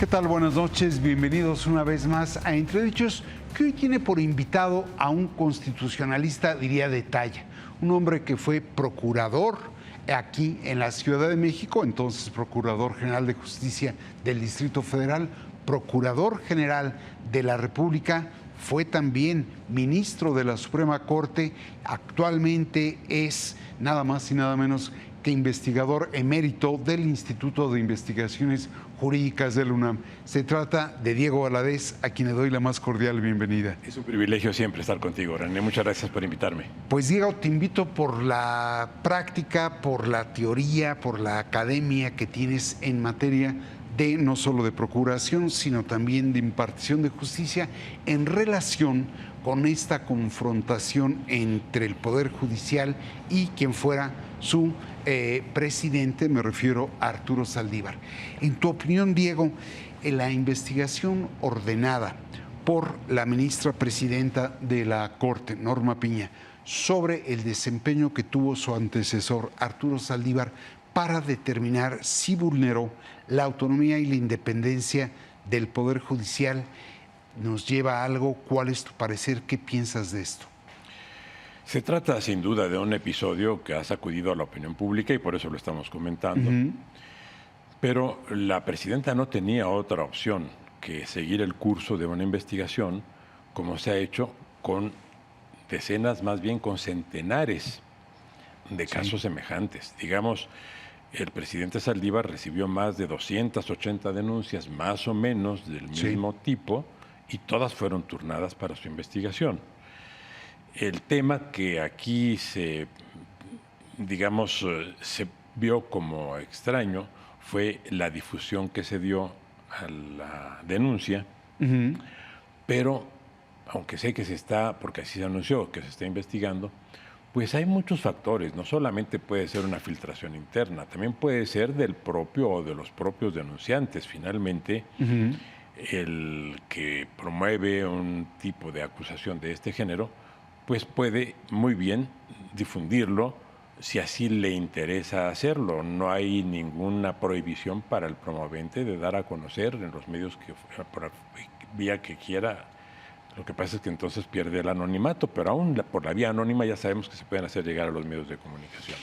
¿Qué tal? Buenas noches, bienvenidos una vez más a Entre Dichos, que hoy tiene por invitado a un constitucionalista, diría, de talla, un hombre que fue procurador aquí en la Ciudad de México, entonces Procurador General de Justicia del Distrito Federal, Procurador General de la República, fue también ministro de la Suprema Corte, actualmente es nada más y nada menos que investigador emérito del Instituto de Investigaciones Jurídicas de la UNAM. Se trata de Diego Valadez, a quien le doy la más cordial bienvenida. Es un privilegio siempre estar contigo, René. Muchas gracias por invitarme. Pues Diego, te invito por la práctica, por la teoría, por la academia que tienes en materia de no solo de procuración, sino también de impartición de justicia en relación con esta confrontación entre el Poder Judicial y quien fuera su presidente, me refiero a Arturo Saldívar. En tu opinión, Diego, la investigación ordenada por la ministra presidenta de la Corte, Norma Piña, sobre el desempeño que tuvo su antecesor, Arturo Saldívar, para determinar si vulneró la autonomía y la independencia del Poder Judicial, nos lleva a algo. ¿Cuál es tu parecer? ¿Qué piensas de esto? Se trata sin duda de un episodio que ha sacudido a la opinión pública y por eso lo estamos comentando. Pero la presidenta no tenía otra opción que seguir el curso de una investigación, como se ha hecho con decenas, más bien con centenares de casos semejantes. Digamos, el presidente Saldívar recibió más de 280 denuncias, más o menos del mismo tipo, y todas fueron turnadas para su investigación. El tema que aquí se vio como extraño fue la difusión que se dio a la denuncia, pero aunque sé que se está, porque así se anunció, que se está investigando, pues hay muchos factores. No solamente puede ser una filtración interna, también puede ser del propio o de los propios denunciantes. Finalmente, el que promueve un tipo de acusación de este género, pues puede muy bien difundirlo si así le interesa hacerlo. No hay ninguna prohibición para el promovente de dar a conocer en los medios que por vía que quiera. Lo que pasa es que entonces pierde el anonimato, pero aún por la vía anónima ya sabemos que se pueden hacer llegar a los medios de comunicación.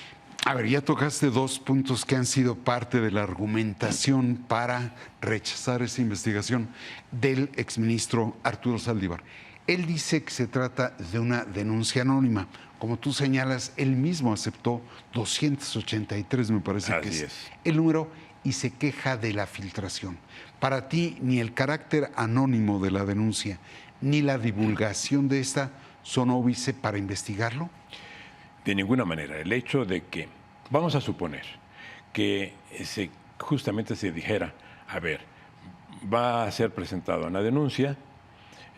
A ver, ya tocaste dos puntos que han sido parte de la argumentación para rechazar esa investigación del exministro Arturo Saldívar. Él dice que se trata de una denuncia anónima. Como tú señalas, él mismo aceptó 283, me parece que es el número, y se queja de la filtración. Para ti, ni el carácter anónimo de la denuncia, ni la divulgación de esta son óbice para investigarlo. De ninguna manera. El hecho de que, vamos a suponer, que justamente se dijera, a ver, va a ser presentada una denuncia,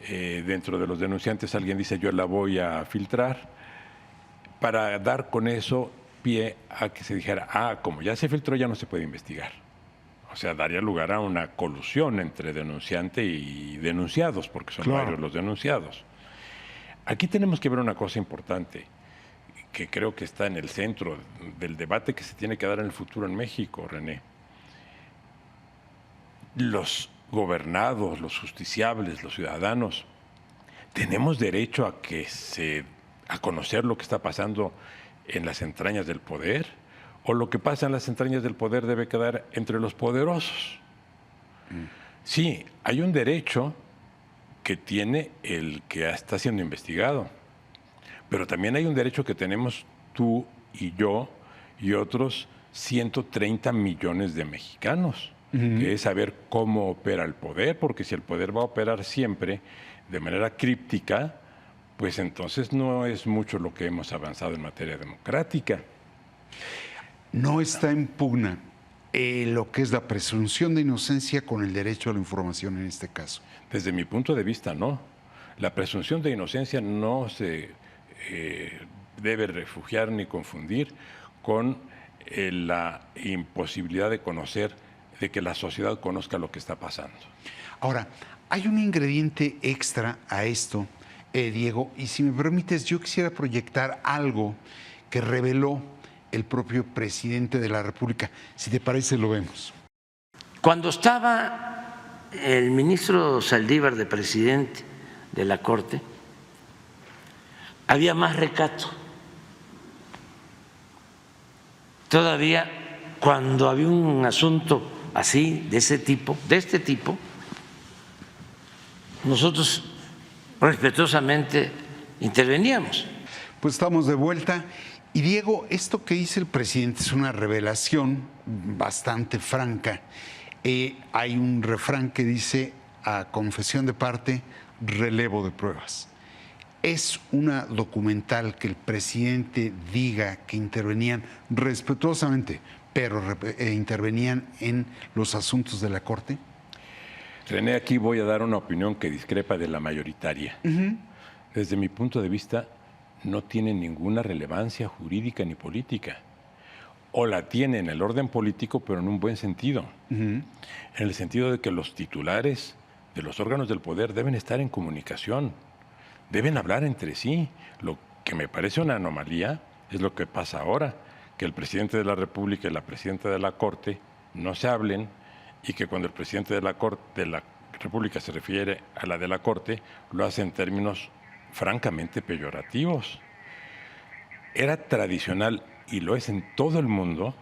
dentro de los denunciantes alguien dice yo la voy a filtrar, para dar con eso pie a que se dijera, como ya se filtró ya no se puede investigar. O sea, daría lugar a una colusión entre denunciante y denunciados, porque son varios los denunciados. Aquí tenemos que ver una cosa importante, que creo que está en el centro del debate que se tiene que dar en el futuro en México, René. Los gobernados, los justiciables, los ciudadanos, tenemos derecho a conocer lo que está pasando en las entrañas del poder, o lo que pasa en las entrañas del poder debe quedar entre los poderosos. Sí, hay un derecho que tiene el que está siendo investigado, pero también hay un derecho que tenemos tú y yo y otros 130 millones de mexicanos, que es saber cómo opera el poder, porque si el poder va a operar siempre de manera críptica, pues entonces no es mucho lo que hemos avanzado en materia democrática. No está en pugna lo que es la presunción de inocencia con el derecho a la información en este caso. Desde mi punto de vista, no. La presunción de inocencia no se debe refugiar ni confundir con la imposibilidad de conocer, de que la sociedad conozca lo que está pasando. Ahora, hay un ingrediente extra a esto, Diego, y si me permites, yo quisiera proyectar algo que reveló el propio presidente de la República. Si te parece, lo vemos. Cuando estaba el ministro Saldívar, de presidente de la Corte, había más recato. Todavía cuando había un asunto así, de este tipo, nosotros respetuosamente interveníamos. Pues estamos de vuelta. Y Diego, esto que dice el presidente es una revelación bastante franca. Hay un refrán que dice, a confesión de parte, relevo de pruebas. ¿Es una documental que el presidente diga que intervenían respetuosamente, pero intervenían en los asuntos de la Corte? René, aquí voy a dar una opinión que discrepa de la mayoritaria. Desde mi punto de vista, no tiene ninguna relevancia jurídica ni política. O la tiene en el orden político, pero en un buen sentido. En el sentido de que los titulares de los órganos del poder deben estar en comunicación, deben hablar entre sí. Lo que me parece una anomalía es lo que pasa ahora, que el presidente de la República y la presidenta de la Corte no se hablen, y que cuando el presidente de la República se refiere a la de la Corte, lo hace en términos francamente peyorativos. Era tradicional, y lo es en todo el mundo,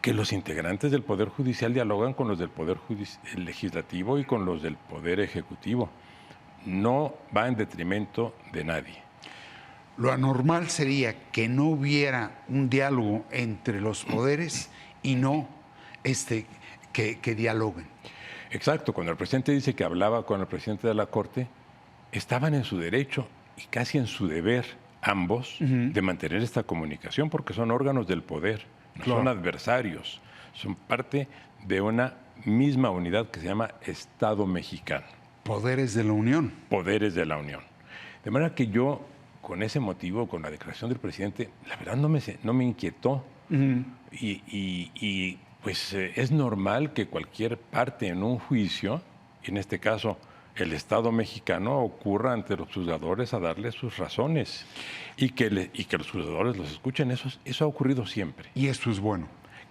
que los integrantes del Poder Judicial dialogan con los del Poder Legislativo y con los del Poder Ejecutivo. No va en detrimento de nadie. Lo anormal sería que no hubiera un diálogo entre los poderes y no que dialoguen. Exacto, cuando el presidente dice que hablaba con el presidente de la Corte, estaban en su derecho y casi en su deber ambos de mantener esta comunicación, porque son órganos del poder, no son adversarios, son parte de una misma unidad que se llama Estado mexicano. Poderes de la Unión. Poderes de la Unión. De manera que yo, con ese motivo, con la declaración del presidente, la verdad no me inquietó. Y pues es normal que cualquier parte en un juicio, en este caso el Estado mexicano, ocurra ante los juzgadores a darles sus razones y que los juzgadores los escuchen. Eso ha ocurrido siempre. Y eso es bueno.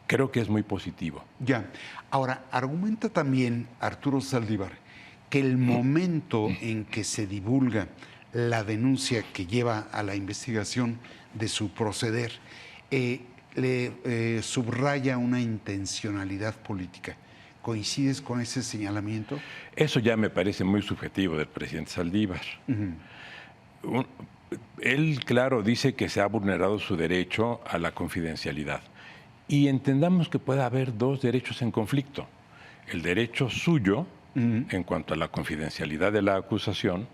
Creo que es muy positivo. Ya. Ahora, argumenta también Arturo Saldívar que el momento en que se divulga la denuncia que lleva a la investigación de su proceder le subraya una intencionalidad política. ¿Coincides con ese señalamiento? Eso ya me parece muy subjetivo del presidente Saldívar. Él, claro, dice que se ha vulnerado su derecho a la confidencialidad. Y entendamos que puede haber dos derechos en conflicto. El derecho suyo, en cuanto a la confidencialidad de la acusación,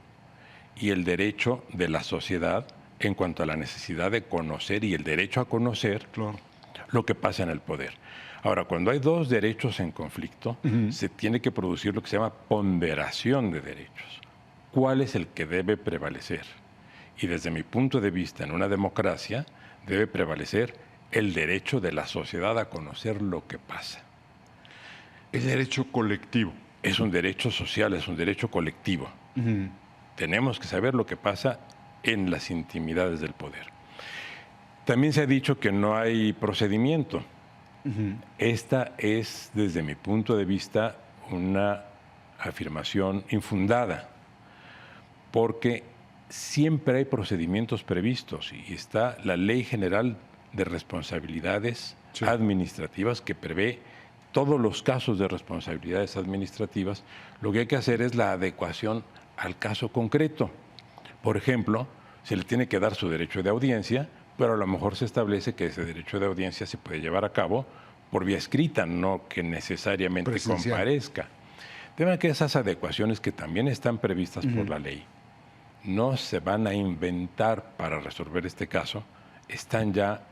y el derecho de la sociedad en cuanto a la necesidad de conocer y el derecho a conocer lo que pasa en el poder. Ahora, cuando hay dos derechos en conflicto, se tiene que producir lo que se llama ponderación de derechos. ¿Cuál es el que debe prevalecer? Y desde mi punto de vista, en una democracia, debe prevalecer el derecho de la sociedad a conocer lo que pasa. El derecho colectivo. Es un derecho social, es un derecho colectivo. Tenemos que saber lo que pasa en las intimidades del poder. También se ha dicho que no hay procedimiento. Esta es, desde mi punto de vista, una afirmación infundada, porque siempre hay procedimientos previstos y está la Ley General de Responsabilidades Administrativas que prevé todos los casos de responsabilidades administrativas. Lo que hay que hacer es la adecuación al caso concreto. Por ejemplo, se le tiene que dar su derecho de audiencia, pero a lo mejor se establece que ese derecho de audiencia se puede llevar a cabo por vía escrita, no que necesariamente comparezca. De manera que esas adecuaciones que también están previstas por la ley no se van a inventar para resolver este caso, están ya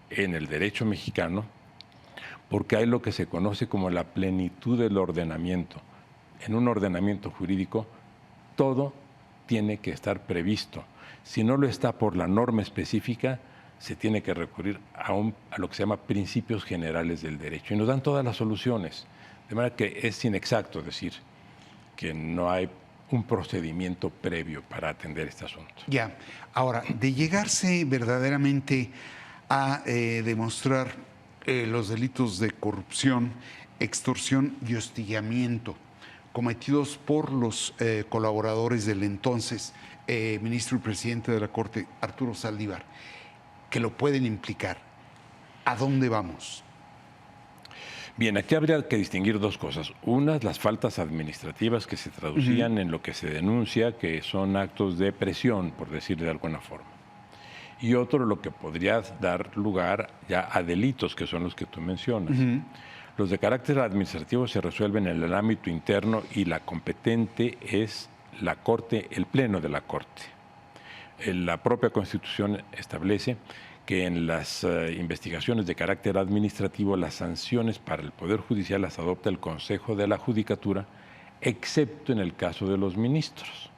en el derecho mexicano, porque hay lo que se conoce como la plenitud del ordenamiento. En un ordenamiento jurídico, todo tiene que estar previsto. Si no lo está por la norma específica, se tiene que recurrir a lo que se llama principios generales del derecho. Y nos dan todas las soluciones. De manera que es inexacto decir que no hay un procedimiento previo para atender este asunto. Ya. Ahora, de llegarse verdaderamente a demostrar los delitos de corrupción, extorsión y hostigamiento, cometidos por los colaboradores del entonces ministro y presidente de la Corte, Arturo Saldívar, que lo pueden implicar. ¿A dónde vamos? Bien, aquí habría que distinguir dos cosas. Una, las faltas administrativas que se traducían en lo que se denuncia, que son actos de presión, por decirlo de alguna forma. Y otro, lo que podría dar lugar ya a delitos, que son los que tú mencionas. Los de carácter administrativo se resuelven en el ámbito interno y la competente es la Corte, el Pleno de la Corte. La propia Constitución establece que en las investigaciones de carácter administrativo las sanciones para el Poder Judicial las adopta el Consejo de la Judicatura, excepto en el caso de los ministros.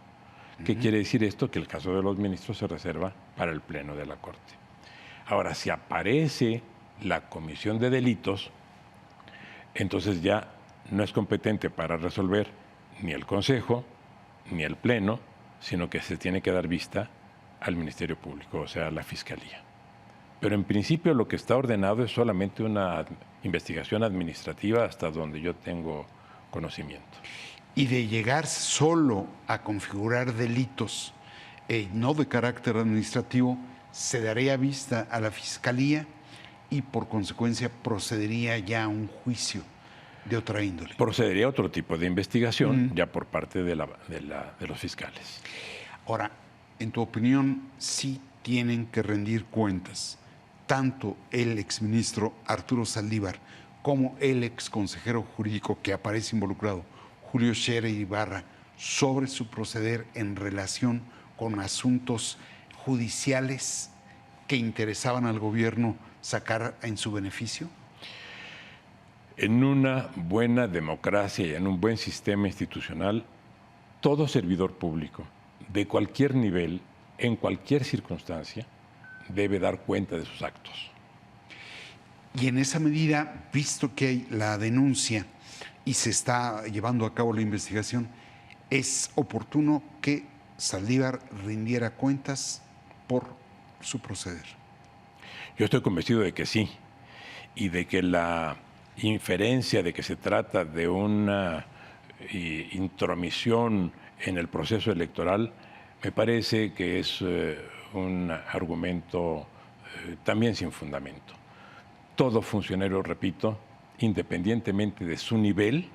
¿Qué quiere decir esto? Que el caso de los ministros se reserva para el Pleno de la Corte. Ahora, si aparece la comisión de delitos, entonces ya no es competente para resolver ni el Consejo ni el Pleno, sino que se tiene que dar vista al Ministerio Público, o sea, a la Fiscalía. Pero en principio lo que está ordenado es solamente una investigación administrativa hasta donde yo tengo conocimiento. Y de llegar solo a configurar delitos no de carácter administrativo, se daría vista a la Fiscalía y por consecuencia procedería ya a un juicio de otra índole. Procedería a otro tipo de investigación ya por parte de los fiscales. Ahora, en tu opinión, sí tienen que rendir cuentas tanto el exministro Arturo Saldívar como el exconsejero jurídico que aparece involucrado, Julio Scherer Ibarra, sobre su proceder en relación con asuntos judiciales que interesaban al gobierno sacar en su beneficio? En una buena democracia y en un buen sistema institucional, todo servidor público, de cualquier nivel, en cualquier circunstancia, debe dar cuenta de sus actos. Y en esa medida, visto que hay la denuncia y se está llevando a cabo la investigación, ¿es oportuno que Saldívar rindiera cuentas por su proceder? Yo estoy convencido de que sí, y de que la inferencia de que se trata de una intromisión en el proceso electoral me parece que es un argumento también sin fundamento. Todo funcionario, repito, independientemente de su nivel,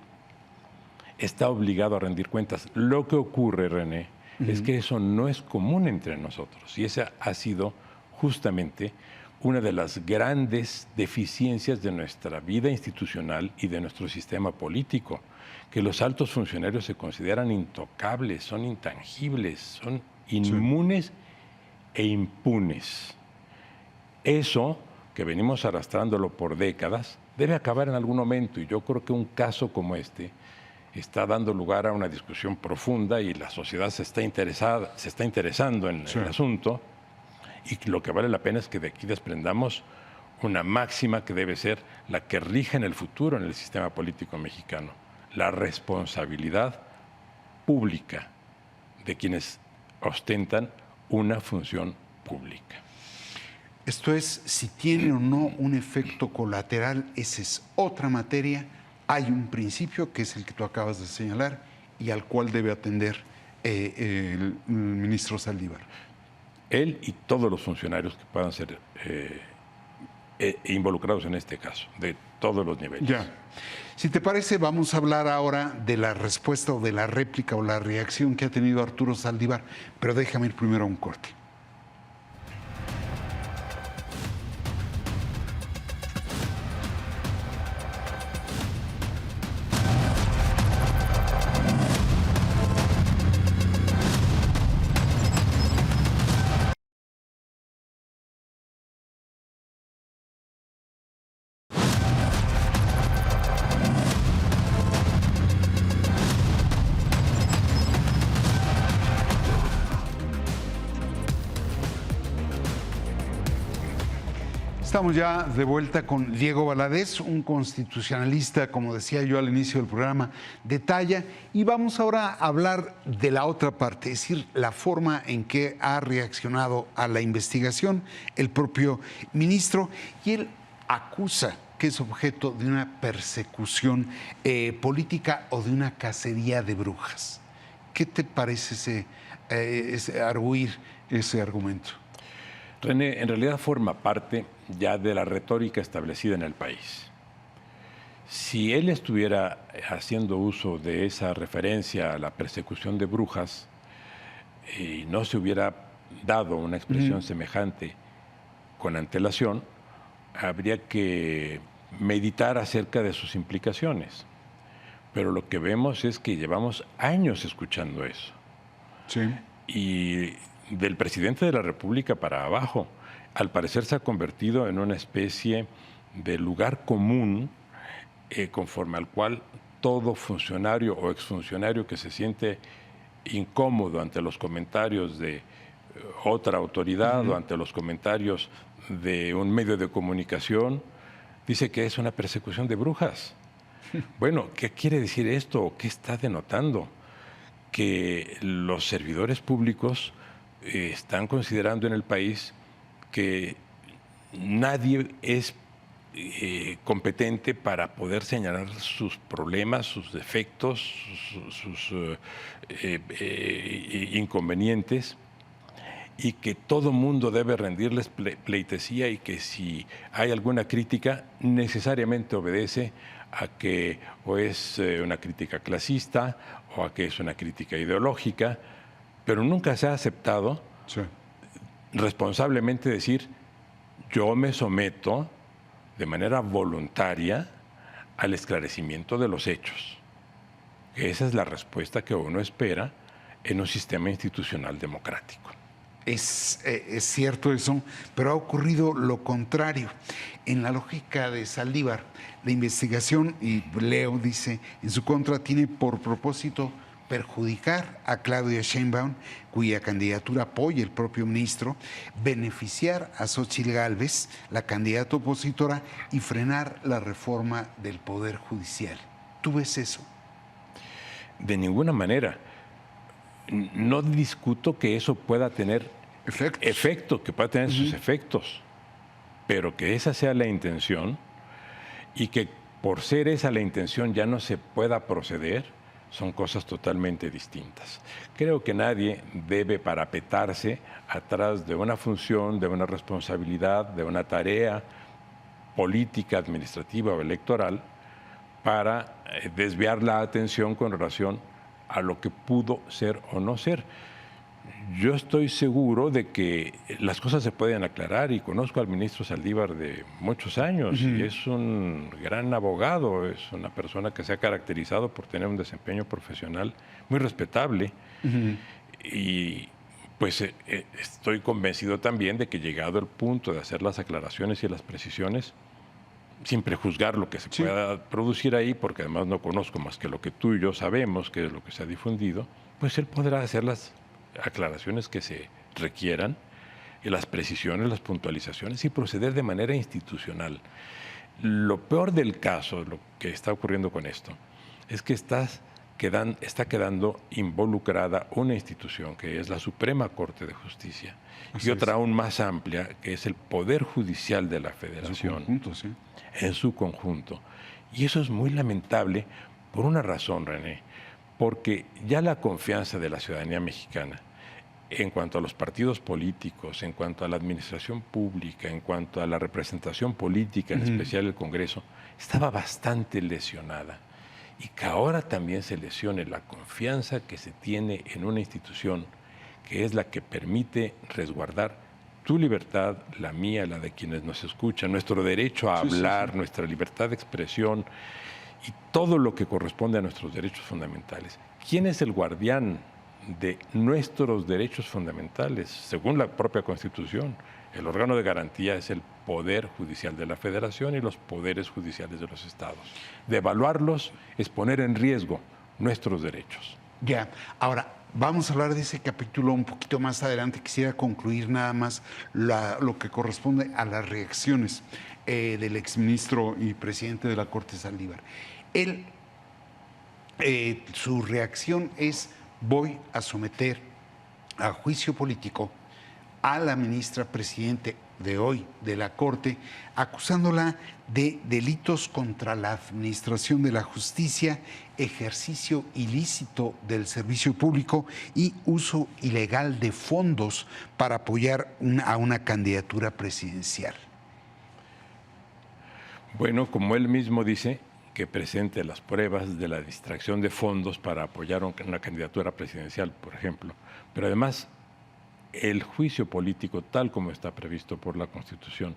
está obligado a rendir cuentas. Lo que ocurre, René, es que eso no es común entre nosotros y esa ha sido justamente una de las grandes deficiencias de nuestra vida institucional y de nuestro sistema político, que los altos funcionarios se consideran intocables, son intangibles, son inmunes e impunes. Eso, que venimos arrastrándolo por décadas, debe acabar en algún momento, y yo creo que un caso como este está dando lugar a una discusión profunda y la sociedad se está interesando en el asunto, y lo que vale la pena es que de aquí desprendamos una máxima que debe ser la que rige en el futuro en el sistema político mexicano: la responsabilidad pública de quienes ostentan una función pública. Esto es, si tiene o no un efecto colateral, esa es otra materia. Hay un principio que es el que tú acabas de señalar y al cual debe atender el ministro Saldívar. Él y todos los funcionarios que puedan ser involucrados en este caso, de todos los niveles. Ya. Si te parece, vamos a hablar ahora de la respuesta o de la réplica o la reacción que ha tenido Arturo Saldívar, pero déjame ir primero a un corte. Estamos ya de vuelta con Diego Valadez, un constitucionalista, como decía yo al inicio del programa, de talla, y vamos ahora a hablar de la otra parte, es decir, la forma en que ha reaccionado a la investigación el propio ministro, y él acusa que es objeto de una persecución política o de una cacería de brujas. ¿Qué te parece arguir ese argumento? René, en realidad forma parte ya de la retórica establecida en el país. Si él estuviera haciendo uso de esa referencia a la persecución de brujas y no se hubiera dado una expresión semejante con antelación, habría que meditar acerca de sus implicaciones. Pero lo que vemos es que llevamos años escuchando eso. Sí. Y del presidente de la República para abajo, al parecer se ha convertido en una especie de lugar común conforme al cual todo funcionario o exfuncionario que se siente incómodo ante los comentarios de otra autoridad o ante los comentarios de un medio de comunicación, dice que es una persecución de brujas. Bueno, ¿qué quiere decir esto? ¿Qué está denotando? Que los servidores públicos están considerando en el país que nadie es competente para poder señalar sus problemas, sus defectos, sus inconvenientes, y que todo mundo debe rendirles pleitesía, y que si hay alguna crítica necesariamente obedece a que o es una crítica clasista o a que es una crítica ideológica, pero nunca se ha aceptado responsablemente decir: yo me someto de manera voluntaria al esclarecimiento de los hechos. Esa es la respuesta que uno espera en un sistema institucional democrático. Es cierto eso, pero ha ocurrido lo contrario. En la lógica de Saldívar, la investigación, y Leo dice, en su contra tiene por propósito perjudicar a Claudia Sheinbaum, cuya candidatura apoya el propio ministro, beneficiar a Xóchitl Gálvez, la candidata opositora, y frenar la reforma del Poder Judicial. ¿Tú ves eso? De ninguna manera. No discuto que eso pueda tener efectos, que pueda tener sus efectos, pero que esa sea la intención y que por ser esa la intención ya no se pueda proceder, son cosas totalmente distintas. Creo que nadie debe parapetarse atrás de una función, de una responsabilidad, de una tarea política, administrativa o electoral para desviar la atención con relación a lo que pudo ser o no ser. Yo estoy seguro de que las cosas se pueden aclarar, y conozco al ministro Saldívar de muchos años y es un gran abogado, es una persona que se ha caracterizado por tener un desempeño profesional muy respetable y pues estoy convencido también de que, llegado el punto de hacer las aclaraciones y las precisiones, sin prejuzgar lo que se pueda producir ahí, porque además no conozco más que lo que tú y yo sabemos, que es lo que se ha difundido, pues él podrá hacer las aclaraciones que se requieran, y las precisiones, las puntualizaciones, y proceder de manera institucional. Lo peor del caso, lo que está ocurriendo con esto, es que está quedando involucrada una institución que es la Suprema Corte de Justicia, y otra aún más amplia, que es el Poder Judicial de la Federación. En su conjunto. Y eso es muy lamentable por una razón, René, porque ya la confianza de la ciudadanía mexicana en cuanto a los partidos políticos, en cuanto a la administración pública, en cuanto a la representación política, en especial el Congreso, estaba bastante lesionada. Y que ahora también se lesione la confianza que se tiene en una institución que es la que permite resguardar tu libertad, la mía, la de quienes nos escuchan, nuestro derecho a hablar, nuestra libertad de expresión y todo lo que corresponde a nuestros derechos fundamentales. ¿Quién es el guardián de nuestros derechos fundamentales? Según la propia Constitución, el órgano de garantía es el Poder Judicial de la Federación y los poderes judiciales de los estados. Devaluarlos es poner en riesgo nuestros derechos. Ya, ahora vamos a hablar de ese capítulo un poquito más adelante. Quisiera concluir nada más lo que corresponde a las reacciones del exministro y presidente de la Corte, Saldívar. Él, su reacción es: voy a someter a juicio político a la ministra presidente de hoy de la Corte, acusándola de delitos contra la administración de la justicia, ejercicio ilícito del servicio público y uso ilegal de fondos para apoyar a una candidatura presidencial. Bueno, como él mismo dice, que presente las pruebas de la distracción de fondos para apoyar una candidatura presidencial, por ejemplo. Pero además, el juicio político, tal como está previsto por la Constitución,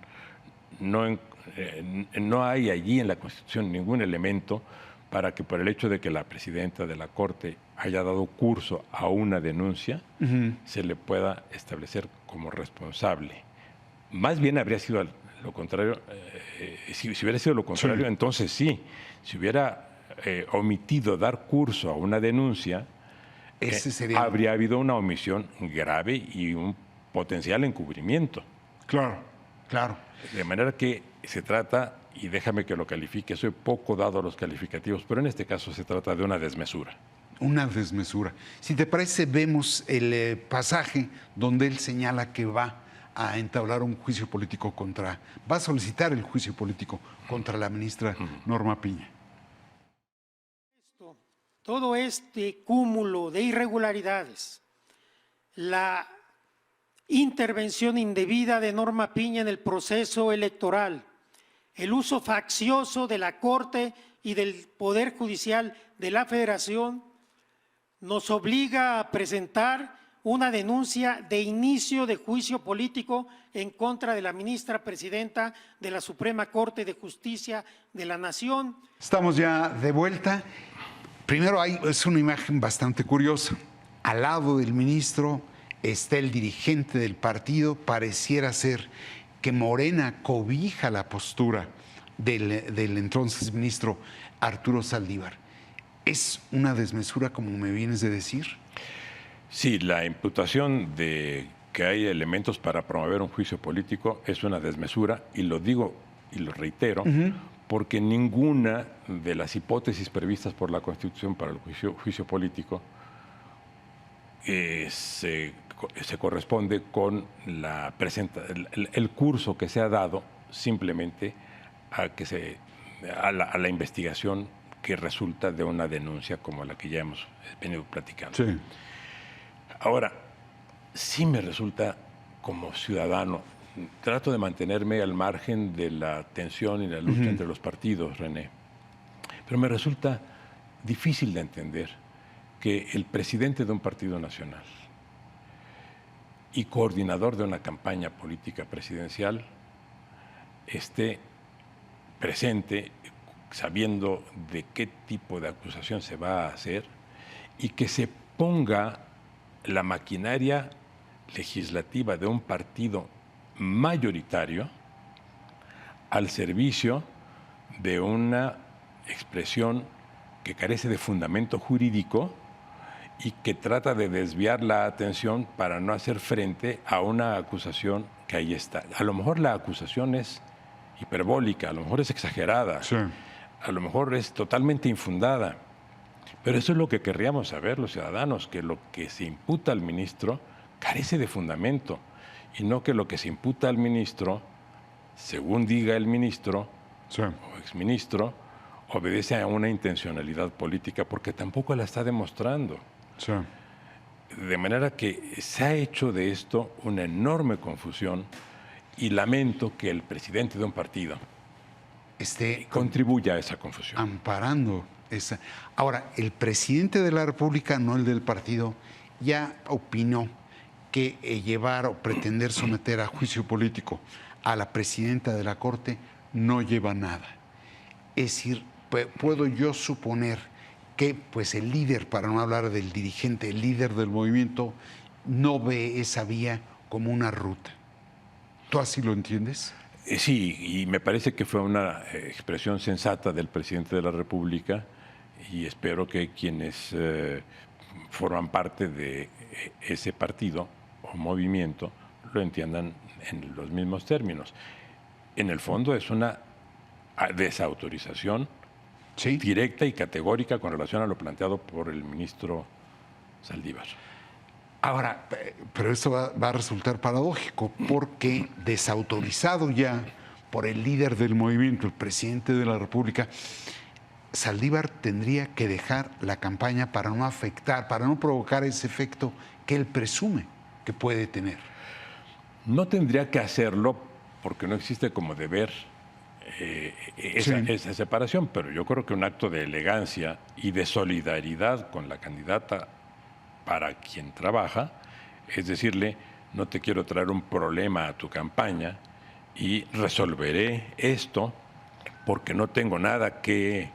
no hay allí en la Constitución ningún elemento para que por el hecho de que la presidenta de la Corte haya dado curso a una denuncia, se le pueda establecer como responsable. Más bien habría sido lo contrario. Si hubiera sido lo contrario, entonces sí. Si hubiera omitido dar curso a una denuncia, habría habido una omisión grave y un potencial encubrimiento. Claro, claro. De manera que se trata, y déjame que lo califique, soy poco dado a los calificativos, pero en este caso se trata de una desmesura. Una desmesura. Si te parece, vemos el pasaje donde él señala que va a entablar un juicio político va a solicitar el juicio político contra la ministra Norma Piña. Todo este cúmulo de irregularidades, la intervención indebida de Norma Piña en el proceso electoral, el uso faccioso de la Corte y del Poder Judicial de la Federación, nos obliga a presentar una denuncia de inicio de juicio político en contra de la ministra presidenta de la Suprema Corte de Justicia de la Nación. Estamos ya de vuelta. Primero es una imagen bastante curiosa. Al lado del ministro está el dirigente del partido. Pareciera ser que Morena cobija la postura del entonces ministro Arturo Saldívar. ¿Es una desmesura, como me vienes de decir? Sí, la imputación de que hay elementos para promover un juicio político es una desmesura, y lo digo y lo reitero, porque ninguna de las hipótesis previstas por la Constitución para el juicio político se corresponde con el curso que se ha dado simplemente a la investigación que resulta de una denuncia como la que ya hemos venido platicando. Sí. Ahora, sí me resulta, como ciudadano, trato de mantenerme al margen de la tensión y la lucha entre los partidos, René, pero me resulta difícil de entender que el presidente de un partido nacional y coordinador de una campaña política presidencial esté presente sabiendo de qué tipo de acusación se va a hacer y que se ponga la maquinaria legislativa de un partido mayoritario al servicio de una expresión que carece de fundamento jurídico y que trata de desviar la atención para no hacer frente a una acusación que ahí está. A lo mejor la acusación es hiperbólica, a lo mejor es exagerada, Sí. a lo mejor es totalmente infundada, pero eso es lo que querríamos saber los ciudadanos, que lo que se imputa al ministro carece de fundamento y no que lo que se imputa al ministro, según diga el ministro Sí. o exministro, obedece a una intencionalidad política, porque tampoco la está demostrando. Sí. De manera que se ha hecho de esto una enorme confusión y lamento que el presidente de un partido contribuya a esa confusión. Amparando esa. Ahora, el presidente de la República, no el del partido, ya opinó que llevar o pretender someter a juicio político a la presidenta de la Corte no lleva nada. Es decir, puedo yo suponer que pues el líder, para no hablar del dirigente, el líder del movimiento, no ve esa vía como una ruta. ¿Tú así lo entiendes? Sí, y me parece que fue una expresión sensata del presidente de la República, y espero que quienes forman parte de ese partido o movimiento lo entiendan en los mismos términos. En el fondo es una desautorización Sí. directa y categórica con relación a lo planteado por el ministro Saldívar. Ahora, pero esto va a resultar paradójico porque desautorizado ya por el líder del movimiento, el presidente de la República, Saldívar tendría que dejar la campaña para no afectar, para no provocar ese efecto que él presume que puede tener. No tendría que hacerlo porque no existe como deber esa separación, pero yo creo que un acto de elegancia y de solidaridad con la candidata para quien trabaja es decirle, no te quiero traer un problema a tu campaña y resolveré esto porque no tengo nada que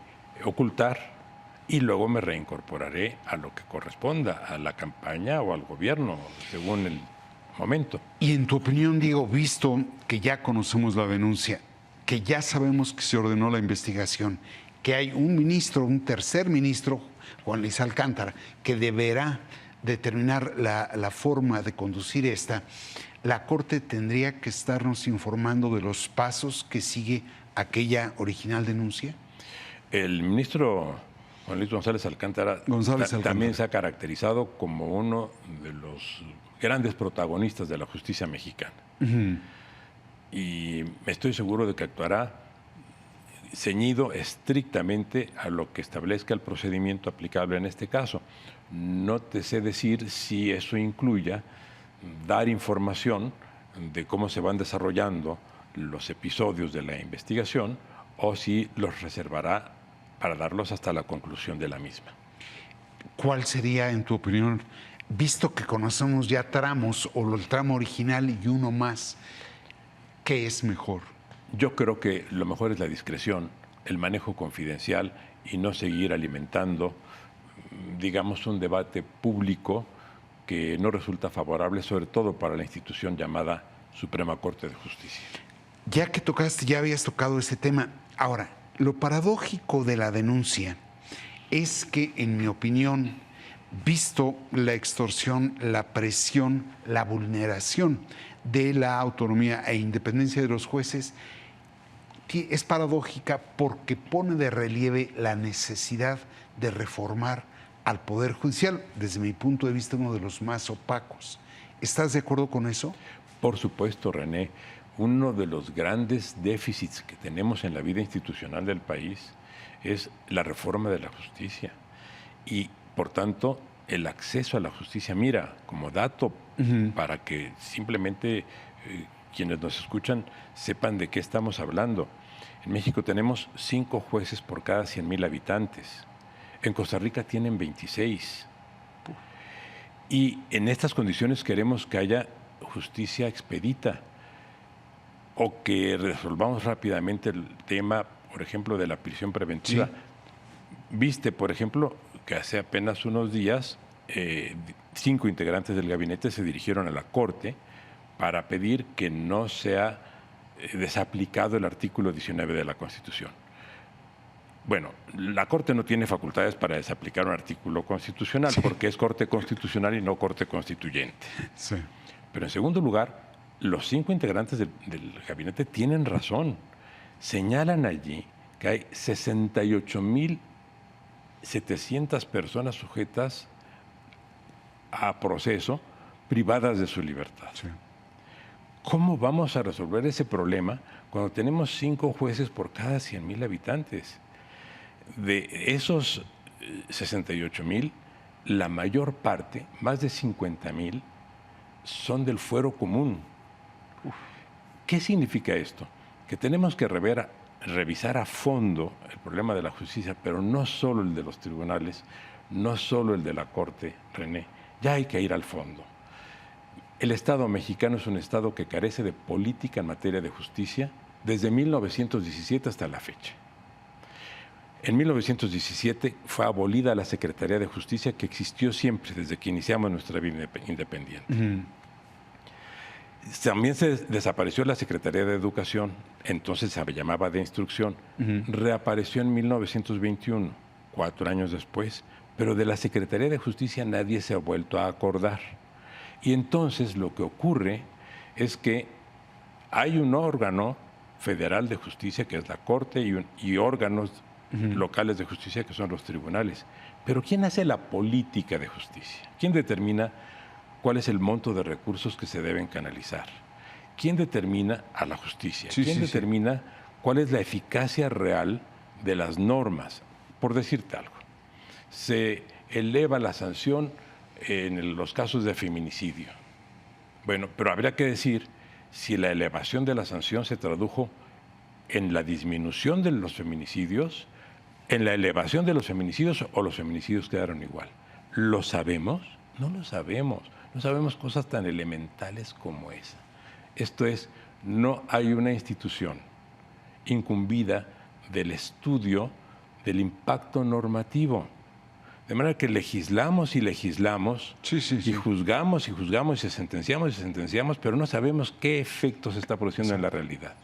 ocultar y luego me reincorporaré a lo que corresponda, a la campaña o al gobierno, según el momento. Y en tu opinión, Diego, visto que ya conocemos la denuncia, que ya sabemos que se ordenó la investigación, que hay un ministro, un tercer ministro, Juan Luis Alcántara, que deberá determinar la forma de conducir esta, la Corte tendría que estarnos informando de los pasos que sigue aquella original denuncia. El ministro Juan Luis González Alcántara también se ha caracterizado como uno de los grandes protagonistas de la justicia mexicana. Y estoy seguro de que actuará ceñido estrictamente a lo que establezca el procedimiento aplicable en este caso. No te sé decir si eso incluya dar información de cómo se van desarrollando los episodios de la investigación o si los reservará para darlos hasta la conclusión de la misma. ¿Cuál sería, en tu opinión, visto que conocemos ya tramos o el tramo original y uno más, qué es mejor? Yo creo que lo mejor es la discreción, el manejo confidencial y no seguir alimentando, digamos, un debate público que no resulta favorable, sobre todo para la institución llamada Suprema Corte de Justicia. Ya que ya habías tocado ese tema. Ahora, lo paradójico de la denuncia es que, en mi opinión, visto la extorsión, la presión, la vulneración de la autonomía e independencia de los jueces, es paradójica porque pone de relieve la necesidad de reformar al Poder Judicial, desde mi punto de vista, uno de los más opacos. ¿Estás de acuerdo con eso? Por supuesto, René. Uno de los grandes déficits que tenemos en la vida institucional del país es la reforma de la justicia y, por tanto, el acceso a la justicia. Mira, como dato, para que simplemente quienes nos escuchan sepan de qué estamos hablando. En México tenemos 5 jueces por cada 100,000 habitantes. En Costa Rica tienen 26. Y en estas condiciones queremos que haya justicia expedita o que resolvamos rápidamente el tema, por ejemplo, de la prisión preventiva. Sí. Viste, por ejemplo, que hace apenas unos días 5 integrantes del gabinete se dirigieron a la Corte para pedir que no sea desaplicado el artículo 19 de la Constitución. Bueno, la Corte no tiene facultades para desaplicar un artículo constitucional, sí, porque es Corte Constitucional y no Corte Constituyente. Sí. Pero en segundo lugar, los 5 integrantes del gabinete tienen razón. Señalan allí que hay 68,700 personas sujetas a proceso privadas de su libertad. Sí. ¿Cómo vamos a resolver ese problema cuando tenemos 5 jueces por cada 100,000 habitantes? De esos 68,000, la mayor parte, más de 50,000, son del fuero común. ¿Qué significa esto? Que tenemos que revisar a fondo el problema de la justicia, pero no solo el de los tribunales, no solo el de la Corte, René. Ya hay que ir al fondo. El Estado mexicano es un Estado que carece de política en materia de justicia desde 1917 hasta la fecha. En 1917 fue abolida la Secretaría de Justicia, que existió siempre desde que iniciamos nuestra vida independiente. También se desapareció la Secretaría de Educación, entonces se llamaba de Instrucción. Reapareció en 1921, 4 años después, pero de la Secretaría de Justicia nadie se ha vuelto a acordar. Y entonces lo que ocurre es que hay un órgano federal de justicia, que es la Corte, y órganos locales de justicia, que son los tribunales. Pero ¿quién hace la política de justicia? ¿Quién determina cuál es el monto de recursos que se deben canalizar. ¿Quién determina a la justicia? Sí, ¿Quién sí, determina cuál es la eficacia real de las normas? Por decirte algo, se eleva la sanción en los casos de feminicidio. Bueno, pero habría que decir si la elevación de la sanción se tradujo en la disminución de los feminicidios, en la elevación de los feminicidios o los feminicidios quedaron igual. ¿Lo sabemos? No lo sabemos. No sabemos cosas tan elementales como esa. Esto es, no hay una institución incumbida del estudio del impacto normativo. De manera que legislamos y legislamos, y juzgamos y juzgamos y sentenciamos, pero no sabemos qué efectos se está produciendo en la realidad.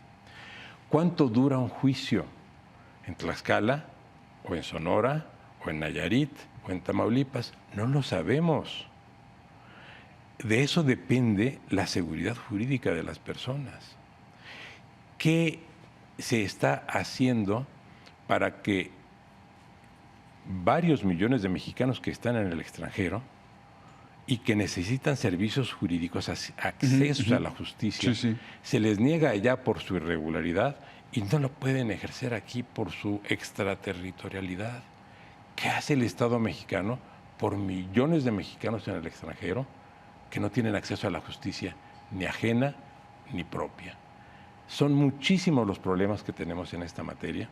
¿Cuánto dura un juicio en Tlaxcala, o en Sonora, o en Nayarit, o en Tamaulipas? No lo sabemos. De eso depende la seguridad jurídica de las personas. ¿Qué se está haciendo para que varios millones de mexicanos que están en el extranjero y que necesitan servicios jurídicos, acceso a la justicia, se les niega allá por su irregularidad y no lo pueden ejercer aquí por su extraterritorialidad? ¿Qué hace el Estado mexicano por millones de mexicanos en el extranjero que no tienen acceso a la justicia ni ajena ni propia? Son muchísimos los problemas que tenemos en esta materia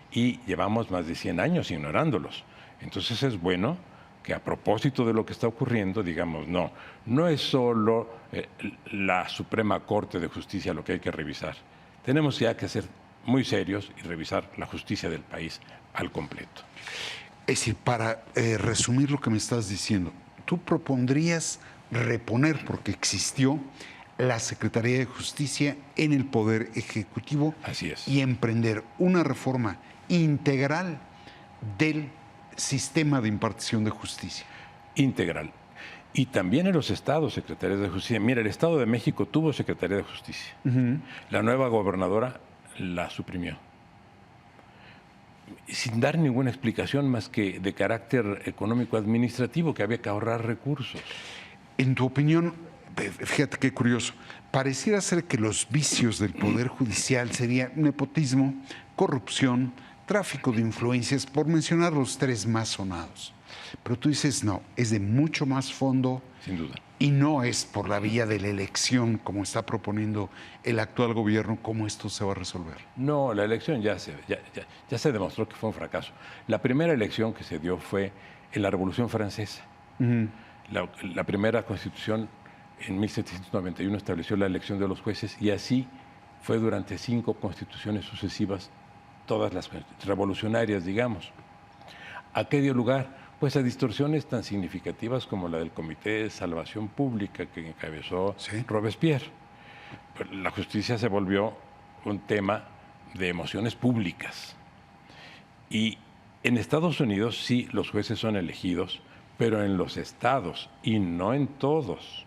y llevamos más de 100 años ignorándolos. Entonces es bueno que a propósito de lo que está ocurriendo, digamos, no es solo la Suprema Corte de Justicia lo que hay que revisar. Tenemos ya que ser muy serios y revisar la justicia del país al completo. Es decir, para resumir lo que me estás diciendo, tú propondrías reponer, porque existió, la Secretaría de Justicia en el Poder Ejecutivo. Así es. Y emprender una reforma integral del sistema de impartición de justicia. Integral. Y también en los estados, secretarias de justicia. Mira, el Estado de México tuvo Secretaría de Justicia. La nueva gobernadora la suprimió, sin dar ninguna explicación más que de carácter económico-administrativo, que había que ahorrar recursos. En tu opinión, fíjate qué curioso, pareciera ser que los vicios del Poder Judicial serían nepotismo, corrupción, tráfico de influencias, por mencionar los tres más sonados. Pero tú dices, no, es de mucho más fondo. Sin duda. Y no es por la vía de la elección, como está proponiendo el actual gobierno, cómo esto se va a resolver. No, la elección ya se demostró que fue un fracaso. La primera elección que se dio fue en la Revolución Francesa. La primera constitución en 1791 estableció la elección de los jueces y así fue durante 5 constituciones sucesivas, todas las revolucionarias, digamos. ¿A qué dio lugar? Pues a distorsiones tan significativas como la del Comité de Salvación Pública que encabezó Robespierre. La justicia se volvió un tema de emociones públicas. Y en Estados Unidos sí los jueces son elegidos, pero en los estados y no en todos.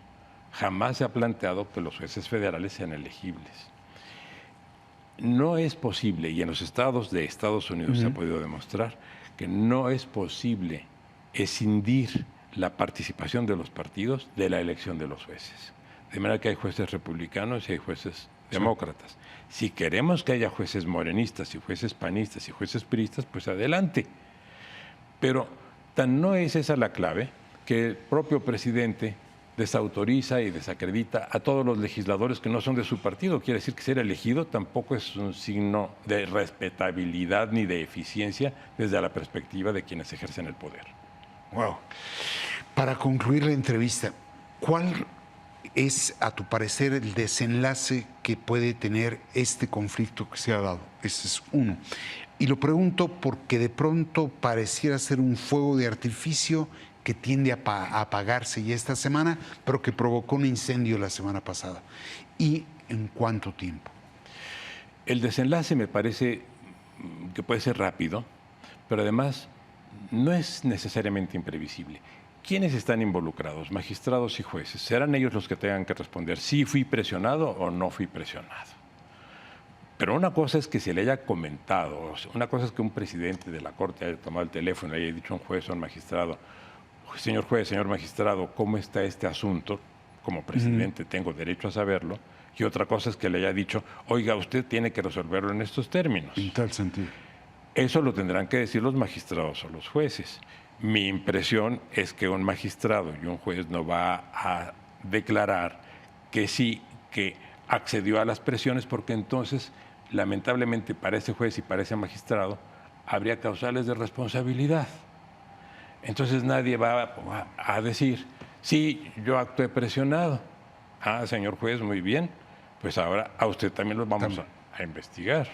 Jamás se ha planteado que los jueces federales sean elegibles. No es posible, y en los estados de Estados Unidos se ha podido demostrar, que no es posible escindir la participación de los partidos de la elección de los jueces. De manera que hay jueces republicanos y hay jueces demócratas. Si queremos que haya jueces morenistas y jueces panistas y jueces priistas, pues adelante. Pero tan no es esa la clave que el propio presidente desautoriza y desacredita a todos los legisladores que no son de su partido. Quiere decir que ser elegido tampoco es un signo de respetabilidad ni de eficiencia desde la perspectiva de quienes ejercen el poder. Wow. Para concluir la entrevista, ¿cuál es, a tu parecer, el desenlace que puede tener este conflicto que se ha dado? Ese es uno. Y lo pregunto porque de pronto pareciera ser un fuego de artificio que tiende a apagarse ya esta semana, pero que provocó un incendio la semana pasada. ¿Y en cuánto tiempo? El desenlace me parece que puede ser rápido, pero además no es necesariamente imprevisible. ¿Quiénes están involucrados? Magistrados y jueces. ¿Serán ellos los que tengan que responder si fui presionado o no fui presionado? Pero una cosa es que se le haya comentado, una cosa es que un presidente de la Corte haya tomado el teléfono y haya dicho a un juez o a un magistrado: señor juez, señor magistrado, ¿cómo está este asunto? Como presidente tengo derecho a saberlo. Y otra cosa es que le haya dicho, oiga, usted tiene que resolverlo en estos términos. En tal sentido. Eso lo tendrán que decir los magistrados o los jueces. Mi impresión es que un magistrado y un juez no va a declarar que sí, que accedió a las presiones, porque entonces, lamentablemente, para ese juez y para ese magistrado, habría causales de responsabilidad. Entonces nadie va a decir, sí, yo actué presionado. Ah, señor juez, muy bien, pues ahora a usted también lo vamos a investigar.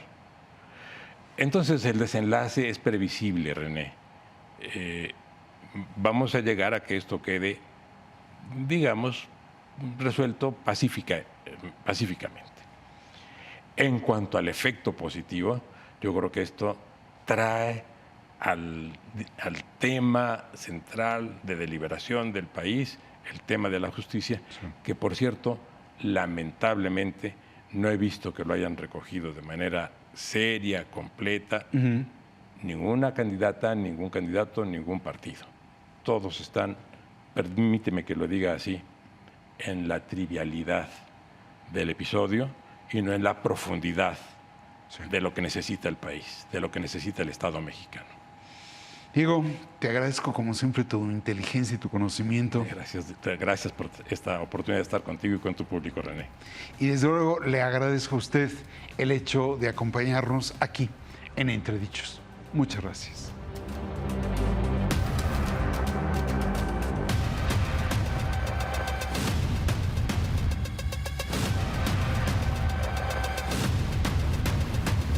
Entonces el desenlace es previsible, René. Vamos a llegar a que esto quede, digamos, resuelto pacíficamente. En cuanto al efecto positivo, yo creo que esto trae al tema central de deliberación del país, el tema de la justicia, que por cierto, lamentablemente, no he visto que lo hayan recogido de manera seria, completa, ninguna candidata, ningún candidato, ningún partido. Todos están, permíteme que lo diga así, en la trivialidad del episodio y no en la profundidad de lo que necesita el país, de lo que necesita el Estado mexicano. Diego, te agradezco como siempre tu inteligencia y tu conocimiento. Gracias por esta oportunidad de estar contigo y con tu público, René. Y desde luego le agradezco a usted el hecho de acompañarnos aquí en Entredichos. Muchas gracias.